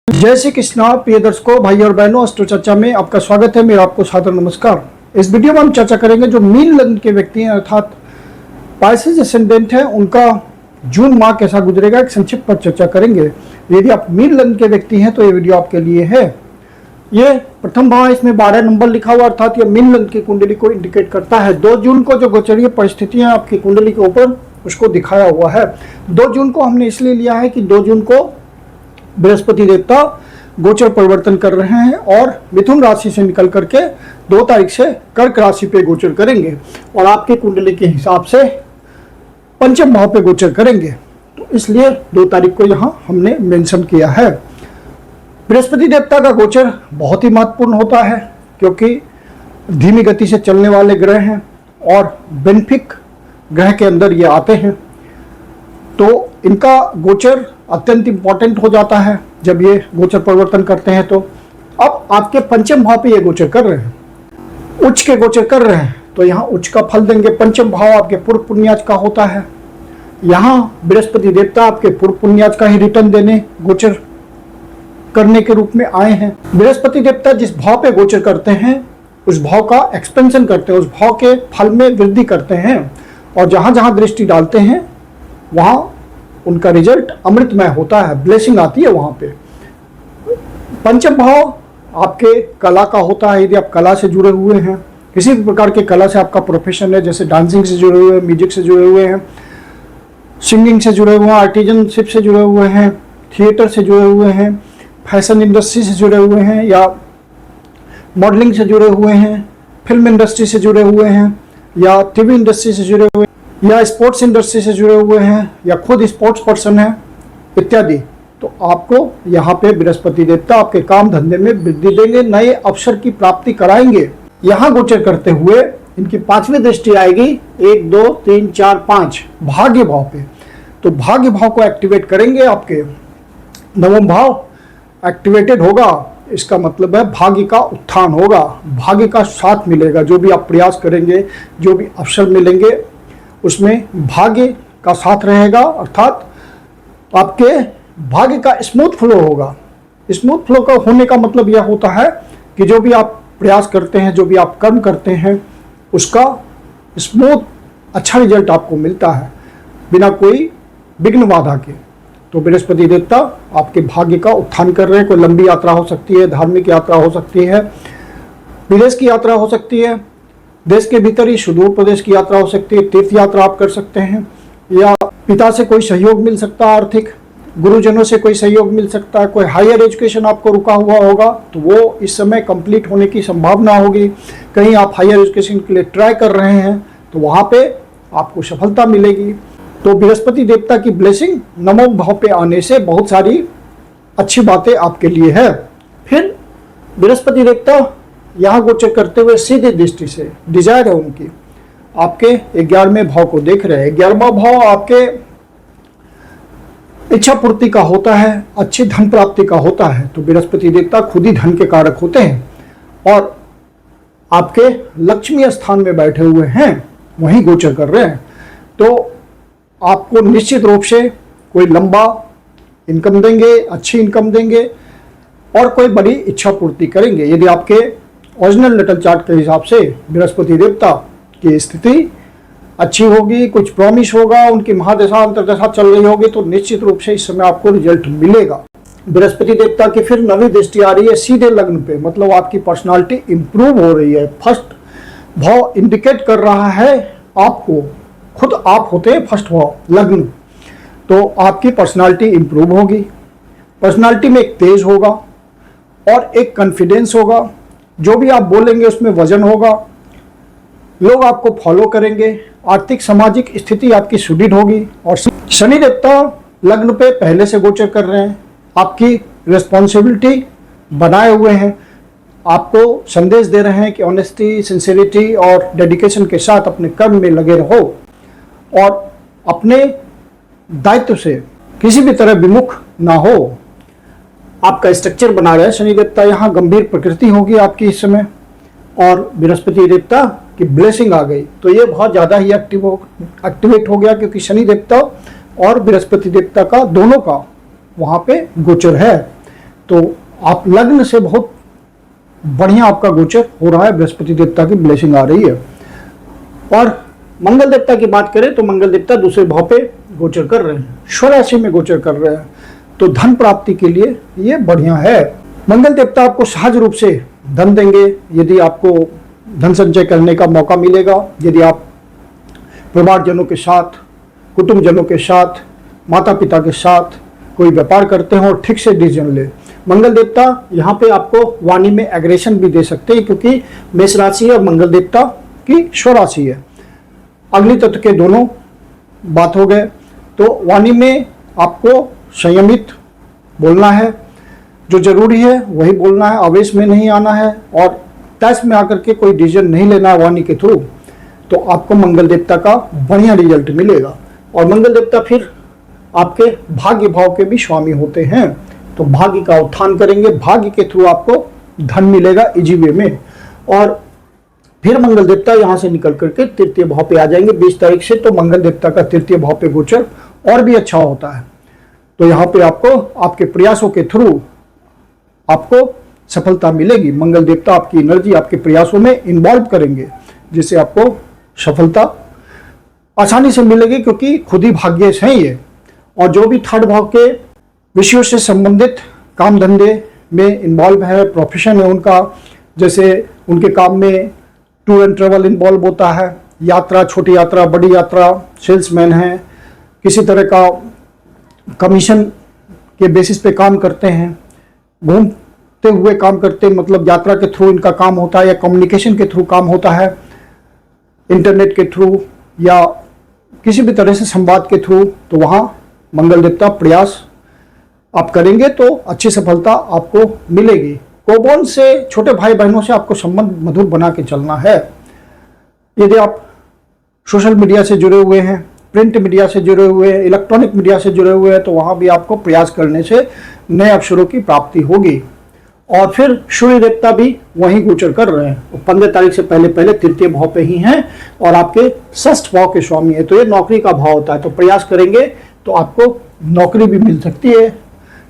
जय श्री कृष्णा प्रिय दर्शकों, भाई और बहनों, अस्ट्रो चर्चा में आपका स्वागत है। मेरा आपको सादर नमस्कार। इस वीडियो में हम चर्चा करेंगे जो मीन लग्न के व्यक्ति हैं अर्थात पाइसेस एसेंडेंट हैं, उनका जून माह कैसा गुजरेगा एक संक्षिप्त पर चर्चा करेंगे। यदि आप मीन लग्न के व्यक्ति हैं तो ये वीडियो आपके लिए है। ये प्रथम भाव, इसमें 12 नंबर लिखा हुआ, अर्थात ये मीन लग्न की कुंडली को इंडिकेट करता है। 2 जून को जो गोचरीय परिस्थितियां आपकी कुंडली के ऊपर उसको दिखाया हुआ है। 2 जून को हमने इसलिए लिया है कि 2 जून को बृहस्पति देवता गोचर परिवर्तन कर रहे हैं और मिथुन राशि से निकल करके 2 तारीख से कर्क राशि पे गोचर करेंगे और आपके कुंडली के हिसाब से पंचम भाव पे गोचर करेंगे। तो इसलिए 2 तारीख को यहाँ हमने मेंशन किया है। बृहस्पति देवता का गोचर बहुत ही महत्वपूर्ण होता है क्योंकि धीमी गति से चलने वाले ग्रह हैं और बेनिफिक ग्रह के अंदर ये आते हैं, तो इनका गोचर अत्यंत इंपॉर्टेंट हो जाता है जब ये गोचर परिवर्तन करते हैं। तो अब आपके पंचम भाव पे ये गोचर कर रहे हैं, उच्च के गोचर कर रहे हैं, तो यहाँ उच्च का फल देंगे। पंचम भाव आपके पूर्व पुण्याज का होता है, यहाँ बृहस्पति देवता आपके पूर्व पुण्याज का ही रिटर्न देने गोचर करने के रूप में आए हैं। बृहस्पति देवता जिस भाव पे गोचर करते हैं उस भाव का एक्सपेंशन करते हैं, उस भाव के फल में वृद्धि करते हैं और जहां जहां दृष्टि डालते हैं वहां उनका रिजल्ट अमृतमय होता है, ब्लेसिंग आती है वहां पे। पंचम भाव आपके कला का होता है। यदि आप कला से जुड़े हुए हैं, किसी भी प्रकार के कला से आपका प्रोफेशन है, जैसे डांसिंग से जुड़े हुए हैं, म्यूजिक से जुड़े हुए हैं, सिंगिंग से जुड़े हुए हैं, आर्टिजनशिप से जुड़े हुए हैं, थिएटर से जुड़े हुए हैं, फैशन इंडस्ट्री से जुड़े हुए हैं या मॉडलिंग से जुड़े हुए हैं, फिल्म इंडस्ट्री से जुड़े हुए हैं या टीवी इंडस्ट्री से जुड़े हुए हैं या स्पोर्ट्स इंडस्ट्री से जुड़े हुए हैं या खुद स्पोर्ट्स पर्सन है इत्यादि, तो आपको यहाँ पे बृहस्पति देवता आपके काम धंधे में वृद्धि देंगे, नए अवसर की प्राप्ति कराएंगे। यहाँ गोचर करते हुए इनकी 5वीं दृष्टि आएगी 1, 2, 3, 4, 5 भाग्य भाव पे, तो भाग्य भाव को एक्टिवेट करेंगे। आपके 9वां भाव एक्टिवेटेड होगा, इसका मतलब है भाग्य का उत्थान होगा, भाग्य का साथ मिलेगा। जो भी आप प्रयास करेंगे, जो भी अवसर मिलेंगे उसमें भाग्य का साथ रहेगा, अर्थात आपके भाग्य का स्मूथ फ्लो होगा। स्मूथ फ्लो का होने का मतलब यह होता है कि जो भी आप प्रयास करते हैं, जो भी आप कर्म करते हैं, उसका स्मूथ अच्छा रिजल्ट आपको मिलता है बिना कोई विघ्न बाधा के। तो बृहस्पति देवता आपके भाग्य का उत्थान कर रहे हैं। कोई लंबी यात्रा हो सकती है, धार्मिक यात्रा हो सकती है, विदेश की यात्रा हो सकती है, देश के भीतर ही सुदूर प्रदेश की यात्रा हो सकती है, तीर्थ यात्रा आप कर सकते हैं, या पिता से कोई सहयोग मिल सकता है, आर्थिक गुरुजनों से कोई सहयोग मिल सकता है, कोई हायर एजुकेशन आपको रुका हुआ होगा तो वो इस समय कंप्लीट होने की संभावना होगी। कहीं आप हायर एजुकेशन के लिए ट्राई कर रहे हैं तो वहाँ पे आपको सफलता मिलेगी। तो बृहस्पति देवता की ब्लेसिंग 9वें भाव पे आने से बहुत सारी अच्छी बातें आपके लिए है। फिर बृहस्पति देवता यहाँ गोचर करते हुए सीधे दृष्टि से, डिजायर है उनकी, आपके 11वें भाव को देख रहे हैं। 11वां भाव आपके इच्छा पूर्ति का होता है, अच्छी धन प्राप्ति का होता है। तो बृहस्पति देवता खुद ही धन के कारक होते हैं और आपके लक्ष्मी स्थान में बैठे हुए हैं, वहीं गोचर कर रहे हैं। तो आपको निश्चित रूप से कोई लंबा इनकम देंगे, अच्छी इनकम देंगे और कोई बड़ी इच्छा पूर्ति करेंगे। यदि आपके ओरिजिनल नेटल चार्ट के हिसाब से बृहस्पति देवता की स्थिति अच्छी होगी, कुछ प्रॉमिस होगा, उनकी महादशा अंतर्दशा चल रही होगी, तो निश्चित रूप से इस समय आपको रिजल्ट मिलेगा। बृहस्पति देवता की फिर 9वीं दृष्टि आ रही है सीधे लग्न पे, मतलब आपकी पर्सनालिटी इंप्रूव हो रही है। फर्स्ट भाव इंडिकेट कर रहा है आपको, खुद आप होते हैं फर्स्ट भाव लग्न, तो आपकी पर्सनालिटी इंप्रूव होगी। पर्सनालिटी में एक तेज होगा और एक कॉन्फिडेंस होगा, जो भी आप बोलेंगे उसमें वजन होगा, लोग आपको फॉलो करेंगे, आर्थिक सामाजिक स्थिति आपकी सुदृढ़ होगी। और शनि देवता लग्न पे पहले से गोचर कर रहे हैं, आपकी रिस्पॉन्सिबिलिटी बनाए हुए हैं, आपको संदेश दे रहे हैं कि ऑनेस्टी, सिंसियरिटी और डेडिकेशन के साथ अपने कर्म में लगे रहो और अपने दायित्व से किसी भी तरह विमुख ना हो। आपका स्ट्रक्चर बना रहे हैं शनि देवता, यहाँ गंभीर प्रकृति होगी आपकी इस समय और बृहस्पति देवता की ब्लेसिंग आ गई तो ये बहुत ज़्यादा ही एक्टिवेट हो गया, क्योंकि शनि देवता और बृहस्पति देवता का दोनों का वहाँ पे गोचर है। तो आप लग्न से बहुत बढ़िया आपका गोचर हो रहा है, बृहस्पति देवता की ब्लेसिंग आ रही है। और मंगल देवता की बात करें तो मंगल देवता दूसरे भाव पे गोचर कर रहे हैं, स्वराशि में गोचर कर रहे हैं, तो धन प्राप्ति के लिए ये बढ़िया है। मंगल देवता आपको सहज रूप से धन देंगे यदि आपको धन संचय करने का मौका मिलेगा, यदि आप परिवारजनों के साथ, कुटुंबजनों के साथ, माता पिता के साथ कोई व्यापार करते हैं और ठीक से डिसीजन ले। मंगल देवता यहाँ पे आपको वाणी में एग्रेशन भी दे सकते हैं, क्योंकि मेष राशि और मंगल देवता की स्वराशि है, अग्नि तत्व के दोनों बात हो गए। तो वाणी में आपको संयमित बोलना है, जो जरूरी है वही बोलना है, आवेश में नहीं आना है और तैस में आकर के कोई डिसीजन नहीं लेना है वाणी के थ्रू, तो आपको मंगल देवता का बढ़िया रिजल्ट मिलेगा। और मंगल देवता फिर आपके भाग्य भाव के भी स्वामी होते हैं, तो भाग्य का उत्थान करेंगे, भाग्य के थ्रू आपको धन मिलेगा इजी वे में। और फिर मंगल देवता यहाँ से निकल करके तृतीय भाव पे आ जाएंगे 20 तारीख से, तो मंगल देवता का तृतीय भाव पे गोचर और भी अच्छा होता है। तो यहाँ पे आपको आपके प्रयासों के थ्रू आपको सफलता मिलेगी। मंगल देवता आपकी एनर्जी आपके प्रयासों में इन्वॉल्व करेंगे, जिससे आपको सफलता आसानी से मिलेगी, क्योंकि खुद ही भाग्यश हैं ये। और जो भी थर्ड भाव के विषयों से संबंधित काम धंधे में इन्वॉल्व है, प्रोफेशन है उनका, जैसे उनके काम में टूर एंड ट्रेवल इन्वॉल्व होता है, यात्रा, छोटी यात्रा, बड़ी यात्रा, सेल्समैन है, किसी तरह का कमीशन के बेसिस पे काम करते हैं, घूमते हुए काम करते हैं, मतलब यात्रा के थ्रू इनका काम होता है, या कम्युनिकेशन के थ्रू काम होता है, इंटरनेट के थ्रू या किसी भी तरह से संवाद के थ्रू, तो वहाँ मंगल देवता प्रयास आप करेंगे तो अच्छी सफलता आपको मिलेगी। कोबोन से, छोटे भाई बहनों से आपको संबंध मधुर बना के चलना है। यदि आप सोशल मीडिया से जुड़े हुए हैं, प्रिंट मीडिया से जुड़े हुए हैं, इलेक्ट्रॉनिक मीडिया से जुड़े हुए हैं, तो वहाँ भी आपको प्रयास करने से नए अवसरों की प्राप्ति होगी। और फिर सूर्य देवता भी वहीं गोचर कर रहे हैं, वो 15 तारीख से पहले पहले तृतीय भाव पे ही हैं और आपके षष्ठ भाव के स्वामी है, तो ये नौकरी का भाव होता है। तो प्रयास करेंगे तो आपको नौकरी भी मिल सकती है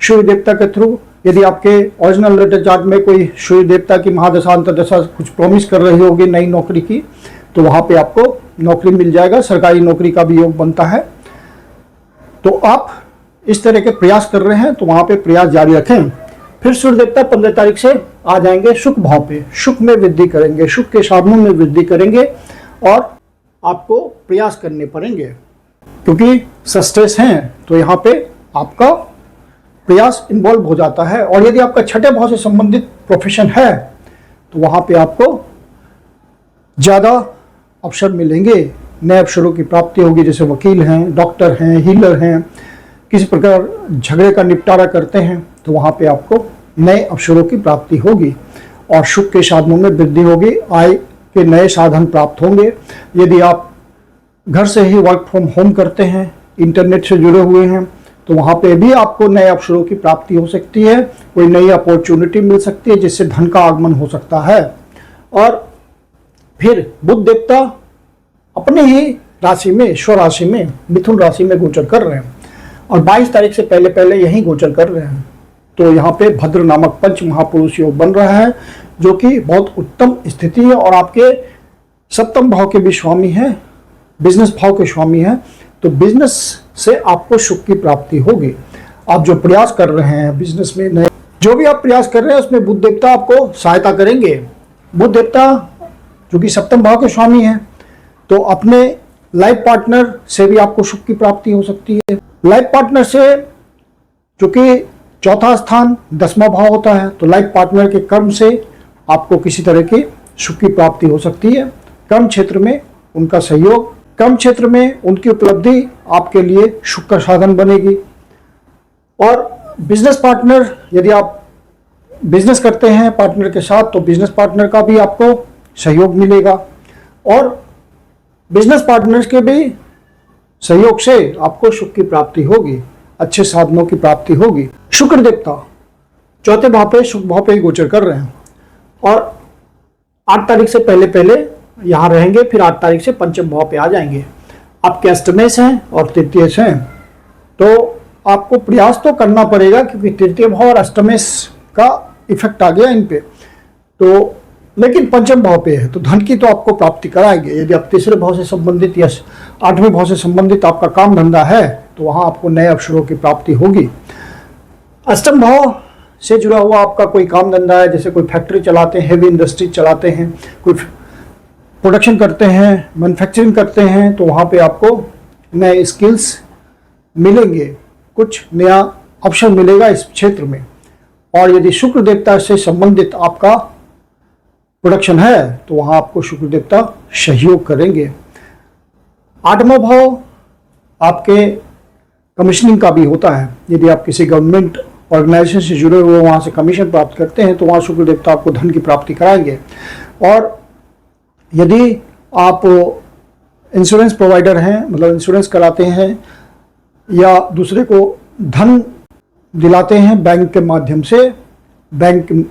सूर्य देवता के थ्रू। यदि आपके ओरिजिनल लेटर चार्ट में कोई सूर्य देवता की महादशा अंतर्दशा कुछ प्रॉमिस कर रही होगी नई नौकरी की, तो वहाँ पे आपको नौकरी मिल जाएगा, सरकारी नौकरी का भी योग बनता है। तो आप इस तरह के प्रयास कर रहे हैं तो वहाँ पे प्रयास जारी रखें। फिर सूर्य देवता 15 तारीख से आ जाएंगे सुख भाव पे, सुख में वृद्धि करेंगे, सुख के साधनों में वृद्धि करेंगे और आपको प्रयास करने पड़ेंगे, क्योंकि सस्टेस हैं तो यहाँ पे आपका प्रयास इन्वॉल्व हो जाता है। और यदि आपका छठे भाव से संबंधित प्रोफेशन है तो वहाँ पे आपको ज़्यादा अवसर मिलेंगे, नए अवसरों की प्राप्ति होगी, जैसे वकील हैं, डॉक्टर हैं, हीलर हैं, किसी प्रकार झगड़े का निपटारा करते हैं, तो वहाँ पे आपको नए अवसरों की प्राप्ति होगी और सुख के साधनों में वृद्धि होगी, आय के नए साधन प्राप्त होंगे। यदि आप घर से ही वर्क फ्रॉम होम करते हैं, इंटरनेट से जुड़े हुए हैं, तो वहाँ पे भी आपको नए अवसरों की प्राप्ति हो सकती है, कोई नई अपॉर्चुनिटी मिल सकती है जिससे धन का आगमन हो सकता है। और फिर बुध देवता अपने ही राशि में, स्वराशि में, मिथुन राशि में गोचर कर रहे हैं और 22 तारीख से पहले पहले यही गोचर कर रहे हैं। तो यहाँ पे भद्र नामक पंच महापुरुष योग बन रहा है, जो कि बहुत उत्तम स्थिति है और आपके सप्तम भाव के भी स्वामी हैं, बिजनेस भाव के स्वामी हैं, तो बिजनेस से आपको सुख की प्राप्ति होगी। आप जो प्रयास कर रहे हैं बिजनेस में, नए जो भी आप प्रयास कर रहे हैं उसमें बुध देवता आपको सहायता करेंगे। बुध देवता जो कि सप्तम भाव के स्वामी हैं, तो अपने लाइफ पार्टनर से भी आपको सुख की प्राप्ति हो सकती है। लाइफ पार्टनर से, जो कि चौथा स्थान 10वां भाव होता है, तो लाइफ पार्टनर के कर्म से आपको किसी तरह की सुख की प्राप्ति हो सकती है। कर्म क्षेत्र में उनका सहयोग, कर्म क्षेत्र में उनकी उपलब्धि आपके लिए सुख का साधन बनेगी। और बिजनेस पार्टनर, यदि आप बिजनेस करते हैं पार्टनर के साथ, तो बिजनेस पार्टनर का भी आपको सहयोग मिलेगा और बिजनेस पार्टनर्स के भी सहयोग से आपको सुख की प्राप्ति होगी, अच्छे साधनों की प्राप्ति होगी। शुक्र देवता चौथे भाव पे, सुख भाव पे ही गोचर कर रहे हैं और 8 तारीख से पहले पहले यहाँ रहेंगे, फिर 8 तारीख से पंचम भाव पे आ जाएंगे। आपके अष्टमेश हैं और तृतीयश हैं, तो आपको प्रयास तो करना पड़ेगा, क्योंकि तृतीय भाव और अष्टमेश का इफेक्ट आ गया इन पे, तो लेकिन पंचम भाव पे है तो धन की तो आपको प्राप्ति कराएंगे। यदि आप तीसरे भाव से संबंधित या आठवें भाव से संबंधित आपका काम धंधा है तो वहां आपको नए अवसरों की प्राप्ति होगी। अष्टम भाव से जुड़ा हुआ आपका कोई काम धंधा है, जैसे कोई फैक्ट्री चलाते हैं, हेवी इंडस्ट्री चलाते हैं, कोई प्रोडक्शन करते हैं, मैन्युफैक्चरिंग करते हैं, तो वहाँ पे आपको नए स्किल्स मिलेंगे, कुछ नया अवसर मिलेगा इस क्षेत्र में। और यदि शुक्र देवता से संबंधित आपका प्रोडक्शन है तो वहाँ आपको शुक्र देवता सहयोग करेंगे। आठवां भाव आपके कमीशनिंग का भी होता है। यदि आप किसी गवर्नमेंट ऑर्गेनाइजेशन से जुड़े हुए वहाँ से कमीशन प्राप्त करते हैं तो वहाँ शुक्र देवता आपको धन की प्राप्ति कराएंगे। और यदि आप इंश्योरेंस प्रोवाइडर हैं, मतलब इंश्योरेंस कराते हैं या दूसरे को धन दिलाते हैं बैंक के माध्यम से, बैंक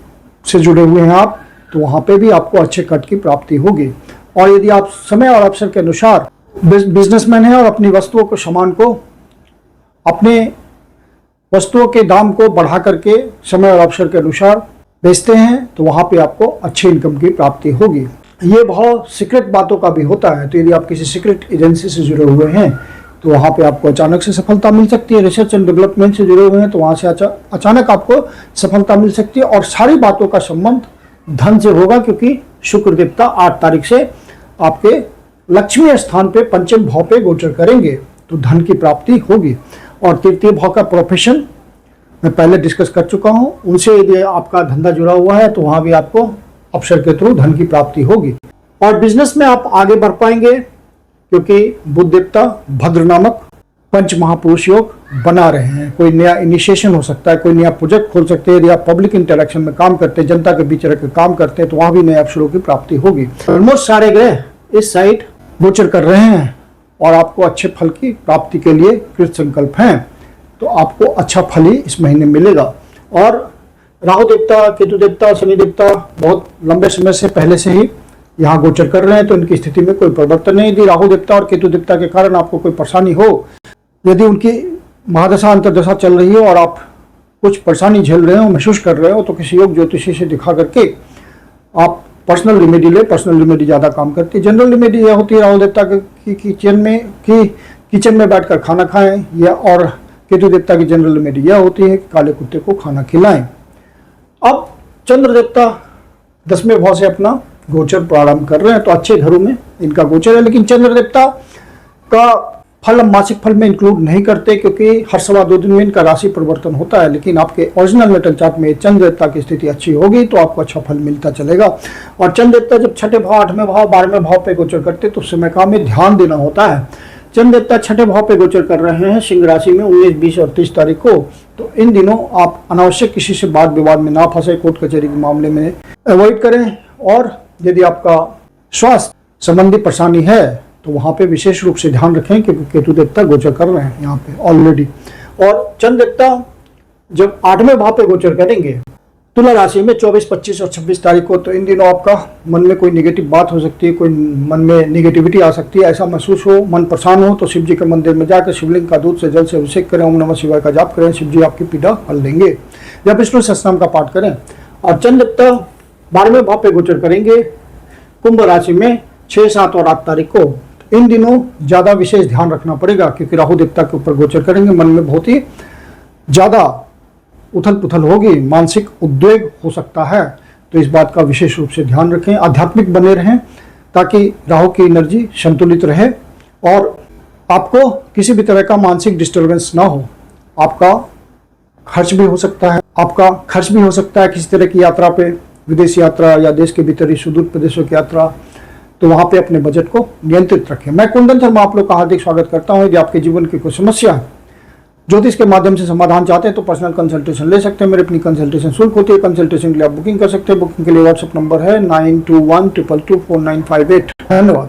से जुड़े हुए हैं आप, तो वहाँ पे भी आपको अच्छे कट की प्राप्ति होगी। और यदि आप समय और अवसर के अनुसार बिजनेसमैन हैं और अपनी वस्तुओं को, सामान को, अपने वस्तुओं के दाम को बढ़ा करके समय और अवसर के अनुसार बेचते हैं तो वहाँ पे आपको अच्छी इनकम की प्राप्ति होगी। ये भाव सीक्रेट बातों का भी होता है, तो यदि आप किसी सीक्रेट एजेंसी से जुड़े हुए हैं तो वहाँ पे आपको अचानक से सफलता मिल सकती है। रिसर्च एंड डेवलपमेंट से जुड़े हुए हैं तो वहाँ से अचानक आपको सफलता मिल सकती है। और सारी बातों का संबंध धन से होगा, क्योंकि शुक्र देवता 8 तारीख से आपके लक्ष्मी स्थान पे पंचम भाव पे गोचर करेंगे, तो धन की प्राप्ति होगी। और तृतीय भाव का प्रोफेशन मैं पहले डिस्कस कर चुका हूँ, उनसे यदि आपका धंधा जुड़ा हुआ है तो वहाँ भी आपको अवसर के थ्रू धन की प्राप्ति होगी। और बिजनेस में आप आगे बढ़ पाएंगे, क्योंकि बुध देवता भद्र नामक पंच महापुरुष योग बना रहे हैं। कोई नया इनिशिएशन हो सकता है, कोई नया प्रोजेक्ट खोल सकते हैं। यदि आप पब्लिक इंटरेक्शन में काम करते हैं, जनता के बीच रह कर काम करते हैं, तो वहाँ भी नए अवसरों की प्राप्ति होगी। ऑलमोस्ट सारे ग्रह इस साइड गोचर कर रहे हैं और आपको अच्छे फल की प्राप्ति के लिए कृत संकल्प हैं, तो आपको अच्छा फल ही इस महीने मिलेगा। और राहु देवता, केतु देवता, शनि देवता बहुत लंबे समय से पहले से ही यहाँ गोचर कर रहे हैं, तो इनकी स्थिति में कोई परिवर्तन नहीं। यदि राहु देवता और केतु देवता के कारण आपको कोई परेशानी हो, यदि उनकी महादशा अंतर्दशा चल रही हो और आप कुछ परेशानी झेल रहे हो, महसूस कर रहे हो, तो किसी योग ज्योतिषी से दिखा करके आप पर्सनल रेमेडी ले। पर्सनल रेमेडी ज़्यादा काम करती है। जनरल रेमेडी यह होती है राहु देवता की किचन में बैठकर खाना खाएं, या और केतु देवता की जनरल रेमेडी यह होती है कि काले कुत्ते को खाना खिलाएं। अब चंद्र देवता 10वें भाव से अपना गोचर प्रारंभ कर रहे हैं, तो अच्छे घरों में इनका गोचर है। लेकिन चंद्र देवता का फल हम मासिक फल में इंक्लूड नहीं करते, क्योंकि हर सवा 2 दिन में इनका राशि परिवर्तन होता है। लेकिन आपके ओरिजिनल नेटल चार्ट में चंद्र देवता की स्थिति अच्छी होगी तो आपको अच्छा फल मिलता चलेगा। और चंद्र देवता जब 6ठे भाव, 8वें भाव, 12वें भाव पे गोचर करते तो उस समय का हमें ध्यान देना होता है। चंद्र देवता 6ठे भाव पे गोचर कर रहे हैं सिंह राशि में 19, 20 और 30 तारीख को, तो इन दिनों आप अनावश्यक किसी से वाद विवाद में ना फंसे, कोर्ट कचहरी के मामले में अवॉइड करें। और यदि आपका स्वास्थ्य संबंधी परेशानी है तो वहाँ पे विशेष रूप से ध्यान रखें, क्योंकि केतु देवता गोचर कर रहे हैं यहाँ पे ऑलरेडी। और चंद्र देवता जब 8वें भाव पे गोचर करेंगे तुला राशि में 24, 25 और 26 तारीख को, तो इन दिनों आपका मन में कोई नेगेटिव बात हो सकती है, कोई मन में नेगेटिविटी आ सकती है। ऐसा महसूस हो, मन परेशान हो, तो शिव जी के मंदिर में जाकर शिवलिंग का दूध से जल से अभिषेक करें, ओम नमः शिवाय का जाप करें, शिव जी आपकी पीड़ा हल देंगे। या विष्णु सहस्त्रनाम का पाठ करें। और चंद्र देवता 12वें भाव पे गोचर करेंगे कुंभ राशि में 6, 7 और 8 तारीख को। इन दिनों ज़्यादा विशेष ध्यान रखना पड़ेगा, क्योंकि राहु देवता के ऊपर गोचर करेंगे। मन में बहुत ही ज़्यादा उथल पुथल होगी, मानसिक उद्वेग हो सकता है, तो इस बात का विशेष रूप से ध्यान रखें। आध्यात्मिक बने रहें ताकि राहु की एनर्जी संतुलित रहे और आपको किसी भी तरह का मानसिक डिस्टर्बेंस ना हो। आपका खर्च भी हो सकता है, किसी तरह की यात्रा पे, विदेश यात्रा या देश के भीतर ही सुदूर प्रदेशों की यात्रा, तो वहाँ पे अपने बजट को नियंत्रित रखें। मैं कुंदन शर्मा आप लोग का हार्दिक स्वागत करता हूँ। यदि आपके जीवन की कोई समस्या है, ज्योतिष के माध्यम से समाधान चाहते हैं तो पर्सनल कंसल्टेशन ले सकते हैं। मेरी अपनी कंसल्टेशन शुल्क होती है। कंसल्टेशन के लिए आप बुकिंग कर सकते हैं। बुकिंग के लिए व्हाट्सएप नंबर है 9212224958। धन्यवाद।